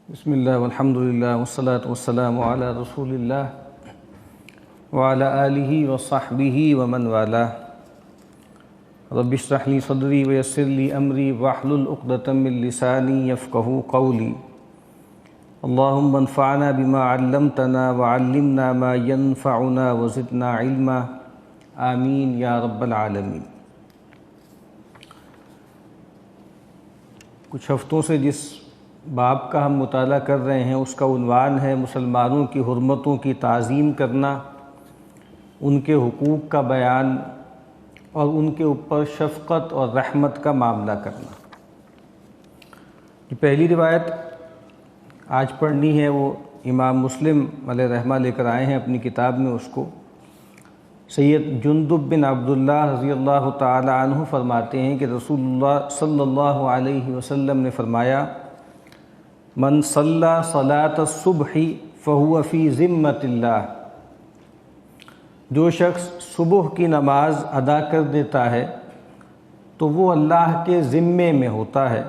بسم اللہ والحمد للہ والصلاة والسلام علی رسول اللہ وعلی آلہ وصحبہ ومن والاه. رب اشرح لی صدری ویسر لی امری واحلل عقدۃ من لسانی یفقہوا قولی. اللہم انفعنا بما علمتنا وعلمنا ما ينفعنا وزدنا علما. آمین یا رب العالمین. کچھ ہفتوں سے جس باب کا ہم مطالعہ کر رہے ہیں اس کا عنوان ہے مسلمانوں کی حرمتوں کی تعظیم کرنا، ان کے حقوق کا بیان اور ان کے اوپر شفقت اور رحمت کا معاملہ کرنا. یہ پہلی روایت آج پڑھنی ہے وہ امام مسلم علیہ رحمہ لے کر آئے ہیں اپنی کتاب میں. اس کو سید جندب بن عبداللہ رضی اللہ تعالی عنہ فرماتے ہیں کہ رسول اللہ صلی اللہ علیہ وسلم نے فرمایا: من صلی صلاۃ الصبح فہو فی ذمۃ اللہ. جو شخص صبح کی نماز ادا کر دیتا ہے تو وہ اللہ کے ذمے میں ہوتا ہے.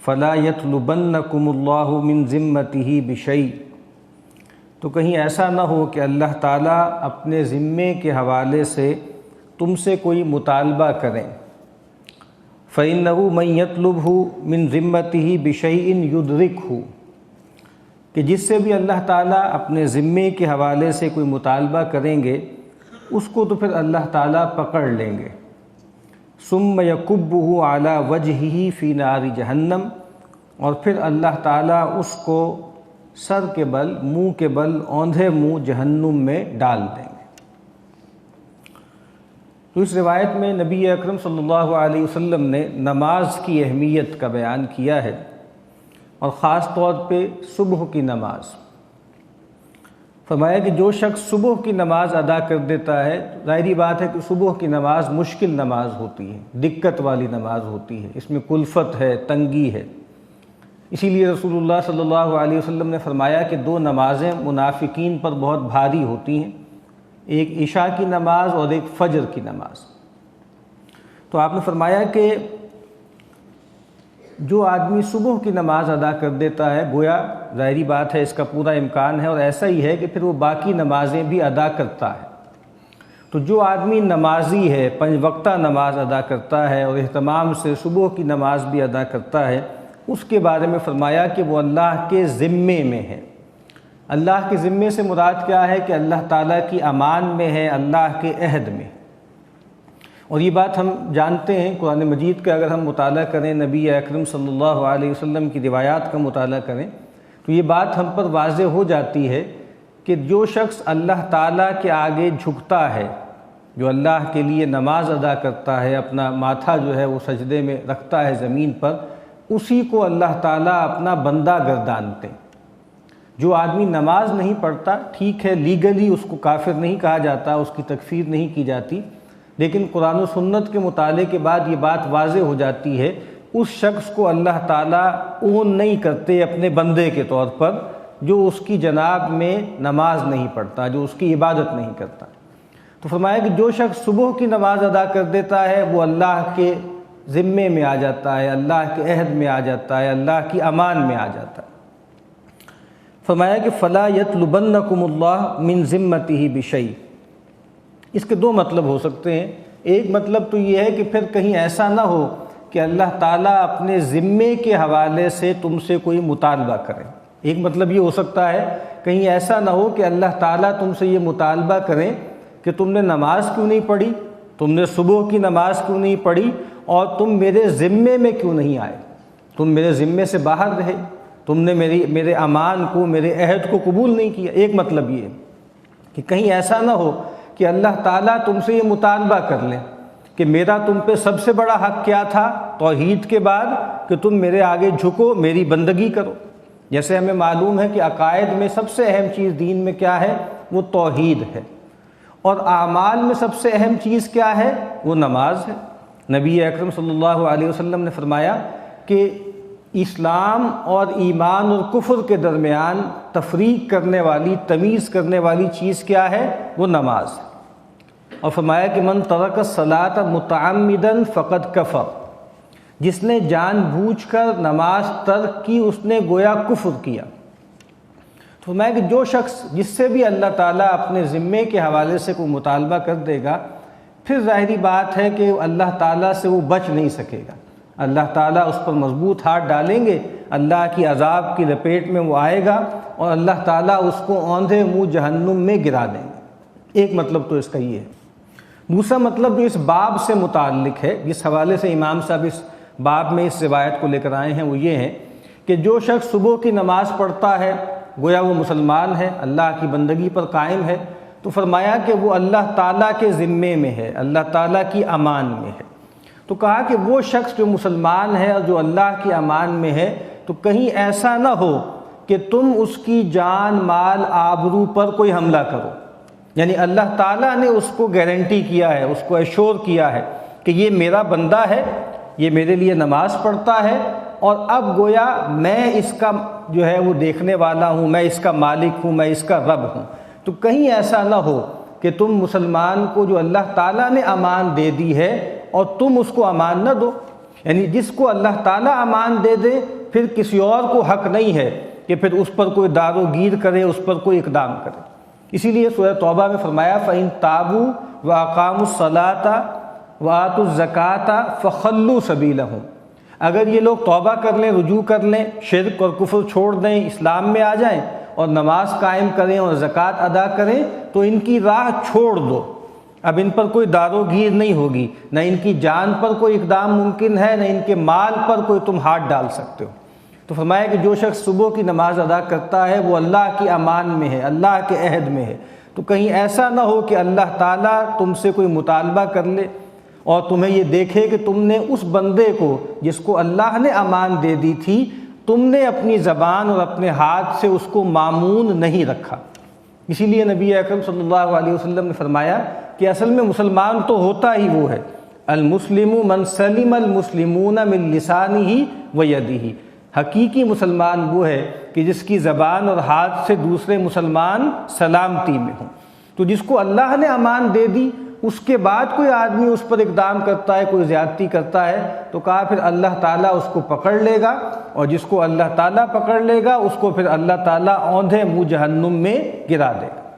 فلا یطلبنکم اللہ من ذمتہ بشیء. تو کہیں ایسا نہ ہو کہ اللہ تعالیٰ اپنے ذمے کے حوالے سے تم سے کوئی مطالبہ کریں. فَإِنَّهُ مَن يَطْلُبْهُ مِن ذِمَّتِهِ بِشَيْءٍ يُدْرِكْهُ کہ جس سے بھی اللہ تعالیٰ اپنے ذمے کے حوالے سے کوئی مطالبہ کریں گے اس کو تو پھر اللہ تعالیٰ پکڑ لیں گے. ثُمَّ يَكُبُّهُ عَلَى وَجْهِهِ فِي نَارِ جہنم. اور پھر اللہ تعالیٰ اس کو سر کے بل، منہ کے بل، اوندھے منہ جہنم میں ڈال دیں گے. تو اس روایت میں نبی اکرم صلی اللہ علیہ وسلم نے نماز کی اہمیت کا بیان کیا ہے، اور خاص طور پہ صبح کی نماز. فرمایا کہ جو شخص صبح کی نماز ادا کر دیتا ہے، ظاہری بات ہے کہ صبح کی نماز مشکل نماز ہوتی ہے، دقت والی نماز ہوتی ہے، اس میں کلفت ہے، تنگی ہے. اسی لیے رسول اللہ صلی اللہ علیہ وسلم نے فرمایا کہ دو نمازیں منافقین پر بہت بھاری ہوتی ہیں، ایک عشاء کی نماز اور ایک فجر کی نماز. تو آپ نے فرمایا کہ جو آدمی صبح کی نماز ادا کر دیتا ہے، گویا ظاہری بات ہے اس کا پورا امکان ہے اور ایسا ہی ہے کہ پھر وہ باقی نمازیں بھی ادا کرتا ہے. تو جو آدمی نمازی ہے، 5 وقتہ نماز ادا کرتا ہے اور اہتمام سے صبح کی نماز بھی ادا کرتا ہے، اس کے بارے میں فرمایا کہ وہ اللہ کے ذمے میں ہے. اللہ کے ذمے سے مراد کیا ہے کہ اللہ تعالیٰ کی امان میں ہے، اللہ کے عہد میں. اور یہ بات ہم جانتے ہیں، قرآن مجید کا اگر ہم مطالعہ کریں، نبی اکرم صلی اللہ علیہ وسلم کی روایات کا مطالعہ کریں تو یہ بات ہم پر واضح ہو جاتی ہے کہ جو شخص اللہ تعالیٰ کے آگے جھکتا ہے، جو اللہ کے لیے نماز ادا کرتا ہے، اپنا ماتھا جو ہے وہ سجدے میں رکھتا ہے زمین پر، اسی کو اللہ تعالیٰ اپنا بندہ گردانتے. جو آدمی نماز نہیں پڑھتا، ٹھیک ہے لیگلی اس کو کافر نہیں کہا جاتا، اس کی تکفیر نہیں کی جاتی، لیکن قرآن و سنت کے مطالعے کے بعد یہ بات واضح ہو جاتی ہے اس شخص کو اللہ تعالیٰ اون نہیں کرتے اپنے بندے کے طور پر جو اس کی جناب میں نماز نہیں پڑھتا، جو اس کی عبادت نہیں کرتا. تو فرمایا کہ جو شخص صبح کی نماز ادا کر دیتا ہے وہ اللہ کے ذمے میں آ جاتا ہے، اللہ کے عہد میں آ جاتا ہے، اللہ کی امان میں آ جاتا ہے. فرمایا کہ فلا یطلبنکم اللہ من ذمتہ بشیء. اس کے 2 مطلب ہو سکتے ہیں. ایک مطلب تو یہ ہے کہ پھر کہیں ایسا نہ ہو کہ اللہ تعالیٰ اپنے ذمے کے حوالے سے تم سے کوئی مطالبہ کرے. ایک مطلب یہ ہو سکتا ہے کہیں ایسا نہ ہو کہ اللہ تعالیٰ تم سے یہ مطالبہ کریں کہ تم نے نماز کیوں نہیں پڑھی، تم نے صبح کی نماز کیوں نہیں پڑھی، اور تم میرے ذمے میں کیوں نہیں آئے، تم میرے ذمے سے باہر رہے، تم نے میرے امان کو، میرے عہد کو قبول نہیں کیا. ایک مطلب یہ کہ کہیں ایسا نہ ہو کہ اللہ تعالیٰ تم سے یہ مطالبہ کر لیں کہ میرا تم پہ سب سے بڑا حق کیا تھا توحید کے بعد، کہ تم میرے آگے جھکو، میری بندگی کرو. جیسے ہمیں معلوم ہے کہ عقائد میں سب سے اہم چیز دین میں کیا ہے، وہ توحید ہے، اور اعمال میں سب سے اہم چیز کیا ہے، وہ نماز ہے. نبی اکرم صلی اللہ علیہ وسلم نے فرمایا کہ اسلام اور ایمان اور کفر کے درمیان تفریق کرنے والی، تمیز کرنے والی چیز کیا ہے، وہ نماز ہے. اور فرمایا کہ من ترک الصلاۃ متعمدا فقد کفر. جس نے جان بوجھ کر نماز ترک کی اس نے گویا کفر کیا۔ تو میں کہ جو شخص جس سے بھی اللہ تعالیٰ اپنے ذمے کے حوالے سے کوئی مطالبہ کر دے گا، پھر ظاہری بات ہے کہ اللہ تعالیٰ سے وہ بچ نہیں سکے گا، اللہ تعالیٰ اس پر مضبوط ہاتھ ڈالیں گے، اللہ کی عذاب کی لپیٹ میں وہ آئے گا اور اللہ تعالیٰ اس کو اوندھے منہ جہنم میں گرا دیں گے۔ ایک مطلب تو اس کا یہ ہے۔ دوسرا مطلب جو اس باب سے متعلق ہے، جس حوالے سے امام صاحب اس باب میں اس روایت کو لے کر آئے ہیں، وہ یہ ہے کہ جو شخص صبح کی نماز پڑھتا ہے گویا وہ مسلمان ہے، اللہ کی بندگی پر قائم ہے، تو فرمایا کہ وہ اللہ تعالیٰ کے ذمے میں ہے، اللہ تعالیٰ کی امان میں ہے۔ تو کہا کہ وہ شخص جو مسلمان ہے اور جو اللہ کی امان میں ہے، تو کہیں ایسا نہ ہو کہ تم اس کی جان مال آبرو پر کوئی حملہ کرو۔ یعنی اللہ تعالیٰ نے اس کو گارنٹی کیا ہے، اس کو ایشور کیا ہے کہ یہ میرا بندہ ہے، یہ میرے لیے نماز پڑھتا ہے، اور اب گویا میں اس کا جو ہے وہ دیکھنے والا ہوں، میں اس کا مالک ہوں، میں اس کا رب ہوں۔ تو کہیں ایسا نہ ہو کہ تم مسلمان کو جو اللہ تعالیٰ نے امان دے دی ہے اور تم اس کو امان نہ دو۔ یعنی جس کو اللہ تعالیٰ امان دے دے، پھر کسی اور کو حق نہیں ہے کہ پھر اس پر کوئی دار و گیر کرے، اس پر کوئی اقدام کرے۔ اسی لیے سورہ توبہ میں فرمایا فَإِن تَابُوا وَأَقَامُوا الصَّلَاةَ وَآتُوا الزَّكَاةَ فَخَلُّوا سَبِيلَهُم، اگر یہ لوگ توبہ کر لیں، رجوع کر لیں، شرک اور کفر چھوڑ دیں، اسلام میں آ جائیں اور نماز قائم کریں اور زکوٰۃ ادا کریں، تو ان کی راہ چھوڑ دو۔ اب ان پر کوئی دار و گیر نہیں ہوگی، نہ ان کی جان پر کوئی اقدام ممکن ہے، نہ ان کے مال پر کوئی تم ہاتھ ڈال سکتے ہو۔ تو فرمایا کہ جو شخص صبح کی نماز ادا کرتا ہے وہ اللہ کی امان میں ہے، اللہ کے عہد میں ہے۔ تو کہیں ایسا نہ ہو کہ اللہ تعالیٰ تم سے کوئی مطالبہ کر لے اور تمہیں یہ دیکھے کہ تم نے اس بندے کو جس کو اللہ نے امان دے دی تھی، تم نے اپنی زبان اور اپنے ہاتھ سے اس کو مامون نہیں رکھا۔ اسی لیے نبی اکرم صلی اللہ علیہ وسلم نے فرمایا کہ اصل میں مسلمان تو ہوتا ہی وہ ہے، المسلم من سلم المسلمون من لسانہ و یدہ، حقیقی مسلمان وہ ہے کہ جس کی زبان اور ہاتھ سے دوسرے مسلمان سلامتی میں ہوں۔ تو جس کو اللہ نے امان دے دی، اس کے بعد کوئی آدمی اس پر اقدام کرتا ہے، کوئی زیادتی کرتا ہے، تو کہا پھر اللہ تعالیٰ اس کو پکڑ لے گا، اور جس کو اللہ تعالیٰ پکڑ لے گا اس کو پھر اللہ تعالیٰ اوندھے منہ جہنم میں گرا دے گا۔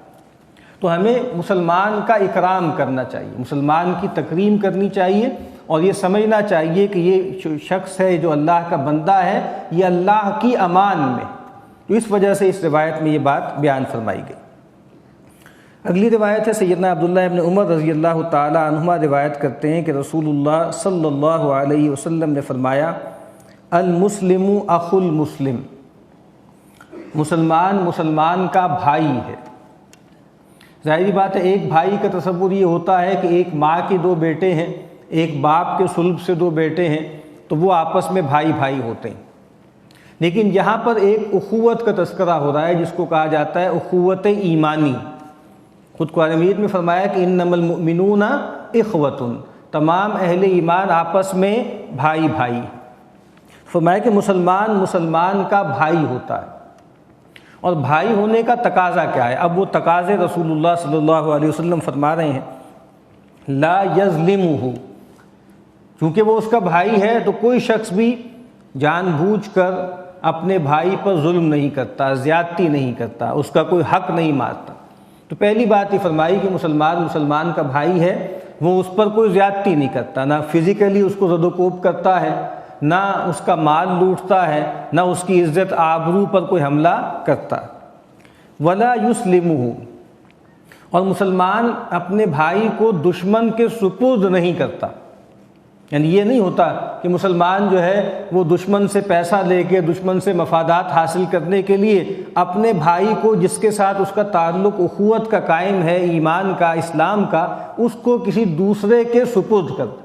تو ہمیں مسلمان کا اکرام کرنا چاہیے، مسلمان کی تکریم کرنی چاہیے، اور یہ سمجھنا چاہیے کہ یہ شخص ہے جو اللہ کا بندہ ہے، یہ اللہ کی امان میں۔ تو اس وجہ سے اس روایت میں یہ بات بیان فرمائی گئی۔ اگلی روایت ہے سیدنا عبداللہ ابن عمر رضی اللہ تعالی عنہما روایت کرتے ہیں کہ رسول اللہ صلی اللہ علیہ وسلم نے فرمایا المسلم اخو المسلم، مسلمان مسلمان کا بھائی ہے۔ ظاہری بات ہے ایک بھائی کا تصور یہ ہوتا ہے کہ ایک ماں کے دو بیٹے ہیں، ایک باپ کے صلب سے دو بیٹے ہیں، تو وہ آپس میں بھائی بھائی ہوتے ہیں۔ لیکن یہاں پر ایک اخوت کا تذکرہ ہو رہا ہے جس کو کہا جاتا ہے اخوت ایمانی۔ خود قرآن مجید میں فرمایا کہ انما المؤمنون اخوۃ، تمام اہل ایمان آپس میں بھائی بھائی۔ فرمایا کہ مسلمان مسلمان کا بھائی ہوتا ہے، اور بھائی ہونے کا تقاضا کیا ہے؟ اب وہ تقاضے رسول اللہ صلی اللہ علیہ وسلم فرما رہے ہیں لا یظلمہ، چونکہ وہ اس کا بھائی ہے تو کوئی شخص بھی جان بوجھ کر اپنے بھائی پر ظلم نہیں کرتا، زیادتی نہیں کرتا، اس کا کوئی حق نہیں مارتا۔ تو پہلی بات یہ فرمائی کہ مسلمان مسلمان کا بھائی ہے، وہ اس پر کوئی زیادتی نہیں کرتا، نہ فزیکلی اس کو زد و کوب کرتا ہے، نہ اس کا مال لوٹتا ہے، نہ اس کی عزت آبرو پر کوئی حملہ کرتا۔ ولا یسلمہ، اور مسلمان اپنے بھائی کو دشمن کے سپرد نہیں کرتا۔ یعنی یہ نہیں ہوتا کہ مسلمان جو ہے وہ دشمن سے پیسہ لے کے، دشمن سے مفادات حاصل کرنے کے لیے اپنے بھائی کو جس کے ساتھ اس کا تعلق اخوت کا قائم ہے، ایمان کا، اسلام کا، اس کو کسی دوسرے کے سپرد کر دے،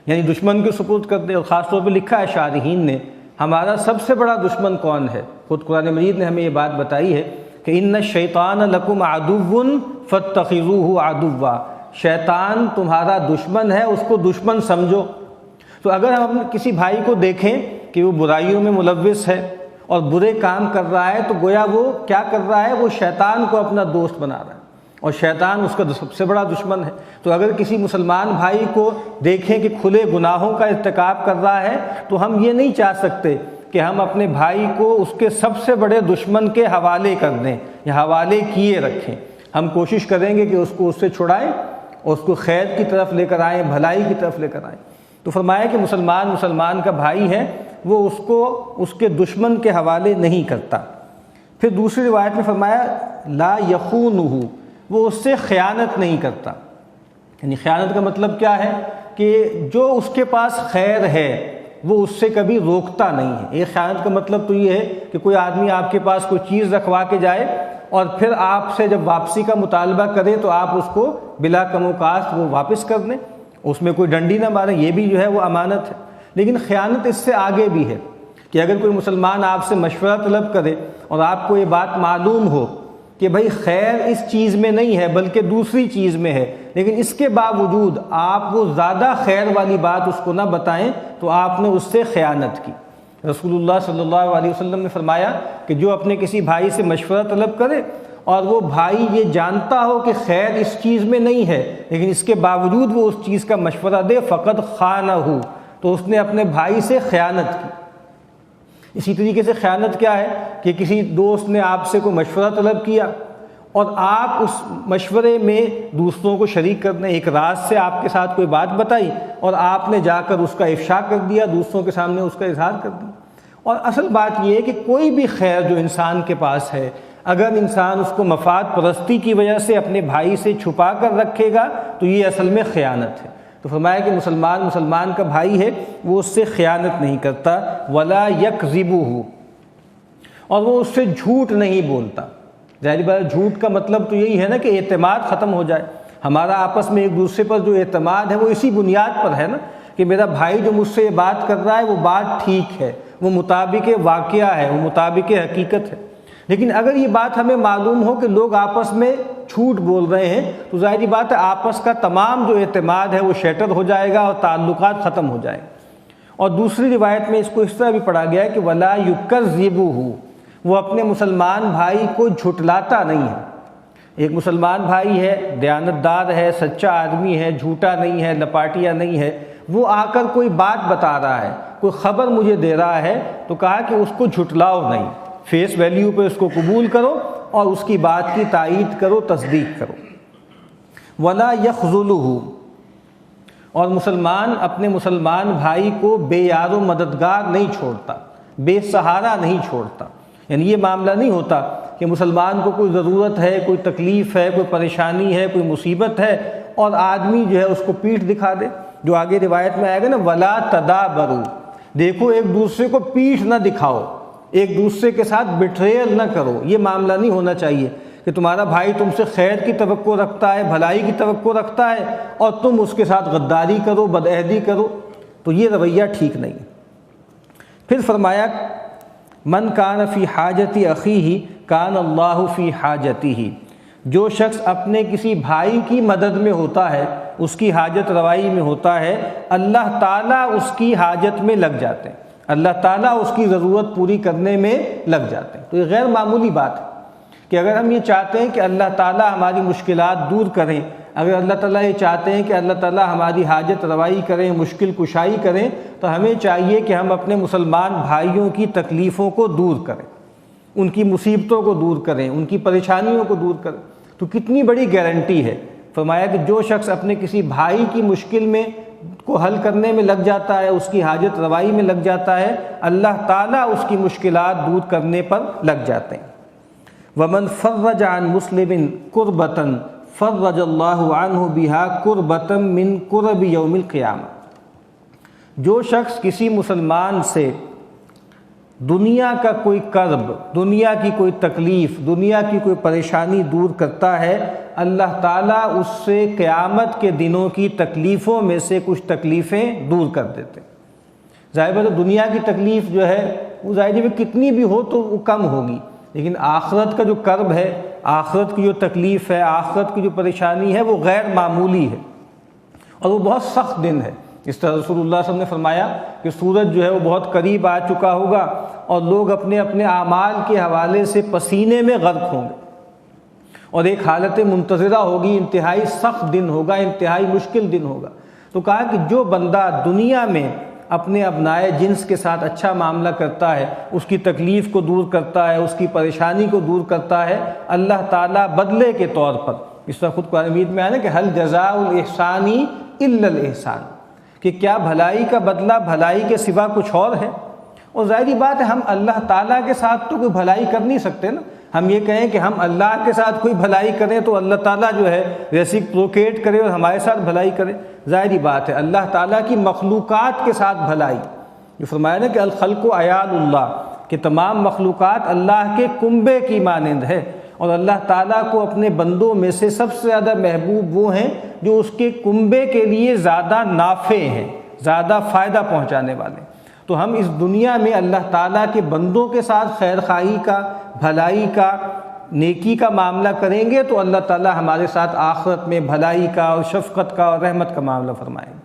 یعنی دشمن کے سپرد کر دے۔ اور خاص طور پہ لکھا ہے شارحین نے ہمارا سب سے بڑا دشمن کون ہے؟ خود قرآن مجید نے ہمیں یہ بات بتائی ہے کہ ان الشیطان لکم عدو فاتخذوہ عدوا، شیطان تمہارا دشمن ہے، اس کو دشمن سمجھو۔ تو اگر ہم کسی بھائی کو دیکھیں کہ وہ برائیوں میں ملوث ہے اور برے کام کر رہا ہے، تو گویا وہ کیا کر رہا ہے؟ وہ شیطان کو اپنا دوست بنا رہا ہے۔ اور شیطان اس کا سب سے بڑا دشمن ہے۔ تو اگر کسی مسلمان بھائی کو دیکھیں کہ کھلے گناہوں کا ارتکاب کر رہا ہے تو ہم یہ نہیں چاہ سکتے کہ ہم اپنے بھائی کو اس کے سب سے بڑے دشمن کے حوالے کر دیں یا حوالے کیے رکھیں۔ ہم کوشش کریں گے کہ اس کو اس سے چھڑائیں اور اس کو خیر کی طرف لے کر آئیں، بھلائی کی طرف لے کر آئیں۔ تو فرمایا کہ مسلمان کا بھائی ہے، وہ اس کو اس کے دشمن کے حوالے نہیں کرتا۔ پھر دوسری روایت میں فرمایا لا یخونہ، وہ اس سے خیانت نہیں کرتا۔ یعنی خیانت کا مطلب کیا ہے کہ جو اس کے پاس خیر ہے وہ اس سے کبھی روکتا نہیں ہے۔ یہ خیانت کا مطلب تو یہ ہے کہ کوئی آدمی آپ کے پاس کوئی چیز رکھوا کے جائے اور پھر آپ سے جب واپسی کا مطالبہ کرے تو آپ اس کو بلا کم و کاست وہ واپس کر دیں، اس میں کوئی ڈنڈی نہ ماریں، یہ بھی جو ہے وہ امانت ہے۔ لیکن خیانت اس سے آگے بھی ہے کہ اگر کوئی مسلمان آپ سے مشورہ طلب کرے اور آپ کو یہ بات معلوم ہو کہ بھئی خیر اس چیز میں نہیں ہے بلکہ دوسری چیز میں ہے، لیکن اس کے باوجود آپ وہ زیادہ خیر والی بات اس کو نہ بتائیں تو آپ نے اس سے خیانت کی۔ رسول اللہ صلی اللہ علیہ وسلم نے فرمایا کہ جو اپنے کسی بھائی سے مشورہ طلب کرے اور وہ بھائی یہ جانتا ہو کہ خیر اس چیز میں نہیں ہے لیکن اس کے باوجود وہ اس چیز کا مشورہ دے، فقد خانہ، تو اس نے اپنے بھائی سے خیانت کی۔ اسی طریقے سے خیانت کیا ہے کہ کسی دوست نے آپ سے کوئی مشورہ طلب کیا اور آپ اس مشورے میں دوسروں کو شریک کرنے، ایک راز سے آپ کے ساتھ کوئی بات بتائی اور آپ نے جا کر اس کا افشا کر دیا، دوسروں کے سامنے اس کا اظہار کر دیا۔ اور اصل بات یہ ہے کہ کوئی بھی خیر جو انسان کے پاس ہے، اگر انسان اس کو مفاد پرستی کی وجہ سے اپنے بھائی سے چھپا کر رکھے گا تو یہ اصل میں خیانت ہے۔ تو فرمایا کہ مسلمان کا بھائی ہے وہ اس سے خیانت نہیں کرتا، ولا یکذبہ، اور وہ اس سے جھوٹ نہیں بولتا۔ ظاہر بات ہے جھوٹ کا مطلب تو یہی ہے نا کہ اعتماد ختم ہو جائے۔ ہمارا آپس میں ایک دوسرے پر جو اعتماد ہے وہ اسی بنیاد پر ہے نا کہ میرا بھائی جو مجھ سے یہ بات کر رہا ہے وہ بات ٹھیک ہے، وہ مطابق واقعہ ہے، وہ مطابق حقیقت ہے۔ لیکن اگر یہ بات ہمیں معلوم ہو کہ لوگ آپس میں جھوٹ بول رہے ہیں تو ظاہری بات ہے آپس کا تمام جو اعتماد ہے وہ شیٹر ہو جائے گا اور تعلقات ختم ہو جائیں۔ اور دوسری روایت میں اس کو اس طرح بھی پڑھا گیا ہے کہ ولا یکذبہ، وہ اپنے مسلمان بھائی کو جھٹلاتا نہیں ہے۔ ایک مسلمان بھائی ہے، دیانتدار ہے، سچا آدمی ہے، جھوٹا نہیں ہے، لپاٹیا نہیں ہے، وہ آ کر کوئی بات بتا رہا ہے، کوئی خبر مجھے دے رہا ہے تو کہا کہ اس کو جھٹلاؤ نہیں، فیس ویلیو پہ اس کو قبول کرو اور اس کی بات کی تائید کرو، تصدیق کرو۔ ولا یخذلہ، اور مسلمان اپنے مسلمان بھائی کو بے یار و مددگار نہیں چھوڑتا، بے سہارا نہیں چھوڑتا۔ یعنی یہ معاملہ نہیں ہوتا کہ مسلمان کو کوئی ضرورت ہے، کوئی تکلیف ہے، کوئی پریشانی ہے، کوئی مصیبت ہے اور آدمی جو ہے اس کو پیٹھ دکھا دے، جو آگے روایت میں آئے گا نا ولا تدابروا، دیکھو ایک دوسرے کو پیٹھ نہ دکھاؤ، ایک دوسرے کے ساتھ بٹریل نہ کرو۔ یہ معاملہ نہیں ہونا چاہیے کہ تمہارا بھائی تم سے خیر کی توقع رکھتا ہے، بھلائی کی توقع رکھتا ہے اور تم اس کے ساتھ غداری کرو، بدعہدی کرو، تو یہ رویہ ٹھیک نہیں۔ پھر فرمایا من کان فی حاجت اخیہ کان اللہ فی حاجتہ، جو شخص اپنے کسی بھائی کی مدد میں ہوتا ہے، اس کی حاجت روائی میں ہوتا ہے، اللہ تعالیٰ اس کی حاجت میں لگ جاتے ہیں، اللہ تعالیٰ اس کی ضرورت پوری کرنے میں لگ جاتے ہیں۔ تو یہ غیر معمولی بات ہے کہ اگر ہم یہ چاہتے ہیں کہ اللہ تعالیٰ ہماری مشکلات دور کریں، اگر اللہ تعالیٰ یہ چاہتے ہیں کہ اللہ تعالیٰ ہماری حاجت روائی کریں، مشکل کشائی کریں، تو ہمیں چاہیے کہ ہم اپنے مسلمان بھائیوں کی تکلیفوں کو دور کریں، ان کی مصیبتوں کو دور کریں، ان کی پریشانیوں کو دور کریں۔ تو کتنی بڑی گارنٹی ہے۔ فرمایا کہ جو شخص اپنے کسی بھائی کی مشکل میں کو حل کرنے میں لگ جاتا ہے، اس کی حاجت روائی میں لگ جاتا ہے، اللہ تعالیٰ اس کی مشکلات دور کرنے پر لگ جاتے ہیں۔ ومن فرج عن مسلم کربۃ فرج اللہ عنہ بها کربۃ من کرب یوم القیامہ، جو شخص کسی مسلمان سے دنیا کا کوئی کرب، دنیا کی کوئی تکلیف، دنیا کی کوئی پریشانی دور کرتا ہے، اللہ تعالیٰ اس سے قیامت کے دنوں کی تکلیفوں میں سے کچھ تکلیفیں دور کر دیتے۔ ظاہر ہے دنیا کی تکلیف جو ہے وہ ظاہر ہے کتنی بھی ہو تو وہ کم ہوگی، لیکن آخرت کا جو کرب ہے، آخرت کی جو تکلیف ہے، آخرت کی جو پریشانی ہے وہ غیر معمولی ہے اور وہ بہت سخت دن ہے۔ اس طرح رسول اللہ صلی اللہ علیہ وسلم نے فرمایا کہ سورج جو ہے وہ بہت قریب آ چکا ہوگا اور لوگ اپنے اپنے اعمال کے حوالے سے پسینے میں غرق ہوں گے، اور ایک حالت منتظرہ ہوگی، انتہائی سخت دن ہوگا، انتہائی مشکل دن ہوگا۔ تو کہا کہ جو بندہ دنیا میں اپنے ابنائے جنس کے ساتھ اچھا معاملہ کرتا ہے، اس کی تکلیف کو دور کرتا ہے، اس کی پریشانی کو دور کرتا ہے، اللہ تعالیٰ بدلے کے طور پر، اس طرح خود قرآن مجید میں آیا نا کہ حل جزاء الاحسان الا الاحسان، کہ کیا بھلائی کا بدلہ بھلائی کے سوا کچھ اور ہے؟ اور ظاہری بات ہے ہم اللہ تعالیٰ کے ساتھ تو کوئی بھلائی کر نہیں سکتے نا۔ ہم یہ کہیں کہ ہم اللہ کے ساتھ کوئی بھلائی کریں تو اللہ تعالیٰ جو ہے ریسیپروکیٹ کرے اور ہمارے ساتھ بھلائی کرے، ظاہری بات ہے اللہ تعالیٰ کی مخلوقات کے ساتھ بھلائی، جو فرمایا نا کہ الخلق عیال اللہ، کہ تمام مخلوقات اللہ کے کنبے کی مانند ہے، اور اللہ تعالیٰ کو اپنے بندوں میں سے سب سے زیادہ محبوب وہ ہیں جو اس کے کنبے کے لیے زیادہ نافع ہیں، زیادہ فائدہ پہنچانے والے۔ تو ہم اس دنیا میں اللہ تعالیٰ کے بندوں کے ساتھ خیر خواہی کا، بھلائی کا، نیکی کا معاملہ کریں گے تو اللہ تعالیٰ ہمارے ساتھ آخرت میں بھلائی کا اور شفقت کا اور رحمت کا معاملہ فرمائیں گے۔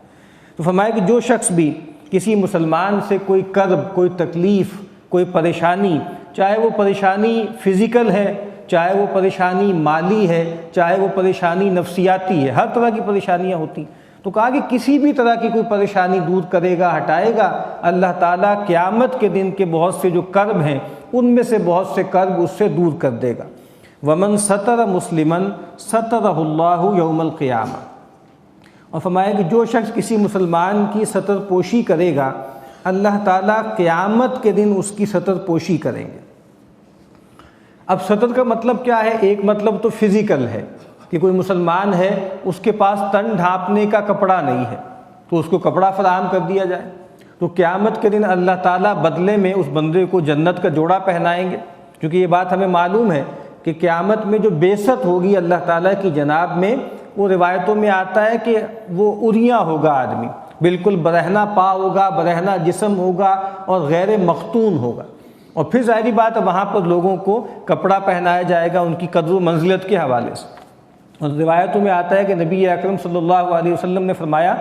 تو فرمایا کہ جو شخص بھی کسی مسلمان سے کوئی کرب، کوئی تکلیف، کوئی پریشانی، چاہے وہ پریشانی فزیکل ہے، چاہے وہ پریشانی مالی ہے، چاہے وہ پریشانی نفسیاتی ہے، ہر طرح کی پریشانیاں ہوتی، تو کہا کہ کسی بھی طرح کی کوئی پریشانی دور کرے گا، ہٹائے گا، اللہ تعالیٰ قیامت کے دن کے بہت سے جو کرب ہیں ان میں سے بہت سے کرب اس سے دور کر دے گا۔ وَمَن سَتَرَ مُسْلِمًا سَتَرَهُ اللَّهُ يَوْمَ الْقِيَامَةِ، اور فرمایا کہ جو شخص کسی مسلمان کی ستر پوشی کرے گا اللہ تعالیٰ قیامت کے دن اس کی ستر پوشی کریں گے۔ اب ستر کا مطلب کیا ہے؟ ایک مطلب تو فزیکل ہے کہ کوئی مسلمان ہے اس کے پاس تن ڈھانپنے کا کپڑا نہیں ہے تو اس کو کپڑا فراہم کر دیا جائے، تو قیامت کے دن اللہ تعالیٰ بدلے میں اس بندے کو جنت کا جوڑا پہنائیں گے، کیونکہ یہ بات ہمیں معلوم ہے کہ قیامت میں جو بعثت ہوگی اللہ تعالیٰ کی جناب میں، وہ روایتوں میں آتا ہے کہ وہ اریاں ہوگا، آدمی بالکل برہنہ پا ہوگا، برہنہ جسم ہوگا اور غیر مختون ہوگا، اور پھر ظاہری بات ہے وہاں پر لوگوں کو کپڑا پہنایا جائے گا ان کی قدر و منزلت کے حوالے سے۔ اور روایتوں میں آتا ہے کہ نبی اکرم صلی اللہ علیہ وسلم نے فرمایا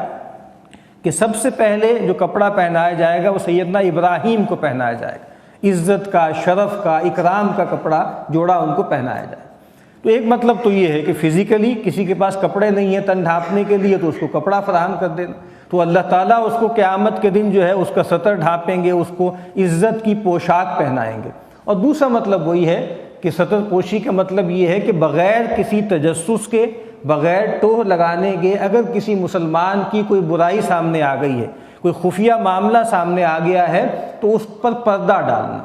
کہ سب سے پہلے جو کپڑا پہنایا جائے گا وہ سیدنا ابراہیم کو پہنایا جائے گا، عزت کا، شرف کا، اکرام کا کپڑا جوڑا ان کو پہنایا جائے۔ تو ایک مطلب تو یہ ہے کہ فزیکلی کسی کے پاس کپڑے نہیں ہیں تن ڈھانپنے کے لیے تو اس کو کپڑا فراہم کر دینا، تو اللہ تعالیٰ اس کو قیامت کے دن جو ہے اس کا ستر ڈھانپیں گے، اس کو عزت کی پوشاک پہنائیں گے۔ اور دوسرا مطلب وہی ہے کہ ستر پوشی کا مطلب یہ ہے کہ بغیر کسی تجسس کے، بغیر ٹوہ لگانے کے، اگر کسی مسلمان کی کوئی برائی سامنے آ گئی ہے، کوئی خفیہ معاملہ سامنے آ گیا ہے تو اس پر پردہ ڈالنا،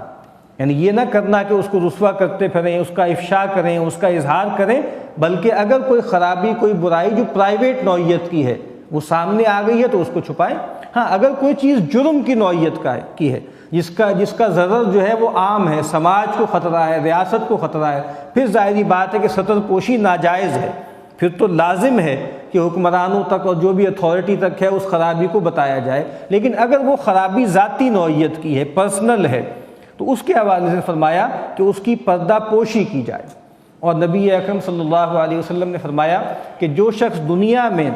یعنی یہ نہ کرنا کہ اس کو رسوا کرتے پھریں، اس کا افشا کریں، اس کا اظہار کریں، بلکہ اگر کوئی خرابی، کوئی برائی جو پرائیویٹ نوعیت کی ہے وہ سامنے آ گئی ہے تو اس کو چھپائیں۔ ہاں اگر کوئی چیز جرم کی نوعیت کی ہے، جس کا ضرر جو ہے وہ عام ہے، سماج کو خطرہ ہے، ریاست کو خطرہ ہے، پھر ظاہری بات ہے کہ ستر پوشی ناجائز ہے، پھر تو لازم ہے کہ حکمرانوں تک اور جو بھی اتھارٹی تک ہے اس خرابی کو بتایا جائے۔ لیکن اگر وہ خرابی ذاتی نوعیت کی ہے، پرسنل ہے، تو اس کے حوالے سے فرمایا کہ اس کی پردہ پوشی کی جائے۔ اور نبی اکرم صلی اللہ علیہ وسلم نے فرمایا کہ جو شخص دنیا میں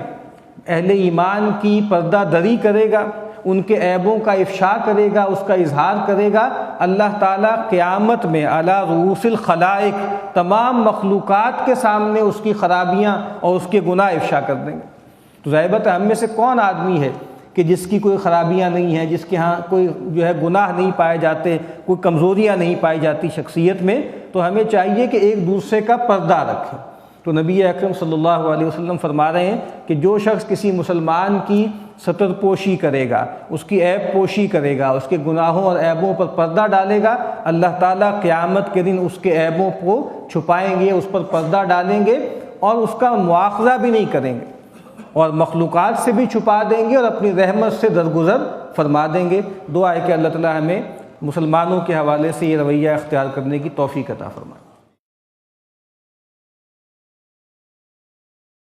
اہل ایمان کی پردہ دری کرے گا، ان کے عیبوں کا افشا کرے گا، اس کا اظہار کرے گا، اللہ تعالیٰ قیامت میں علی رؤوس الخلائق تمام مخلوقات کے سامنے اس کی خرابیاں اور اس کے گناہ افشا کر دیں گے۔ تو ظاہر بات ہے ہم میں سے کون آدمی ہے کہ جس کی کوئی خرابیاں نہیں ہیں، جس کے ہاں کوئی جو ہے گناہ نہیں پائے جاتے، کوئی کمزوریاں نہیں پائی جاتی شخصیت میں، تو ہمیں چاہیے کہ ایک دوسرے کا پردہ رکھیں۔ تو نبی اکرم صلی اللہ علیہ وسلم فرما رہے ہیں کہ جو شخص کسی مسلمان کی ستر پوشی کرے گا، اس کی عیب پوشی کرے گا، اس کے گناہوں اور عیبوں پر پردہ ڈالے گا، اللہ تعالیٰ قیامت کے دن اس کے عیبوں کو چھپائیں گے، اس پر پردہ ڈالیں گے اور اس کا مواخذہ بھی نہیں کریں گے، اور مخلوقات سے بھی چھپا دیں گے اور اپنی رحمت سے درگزر فرما دیں گے۔ دعا ہے کہ اللہ تعالیٰ ہمیں مسلمانوں کے حوالے سے یہ رویہ اختیار کرنے کی توفیق عطا فرمائے۔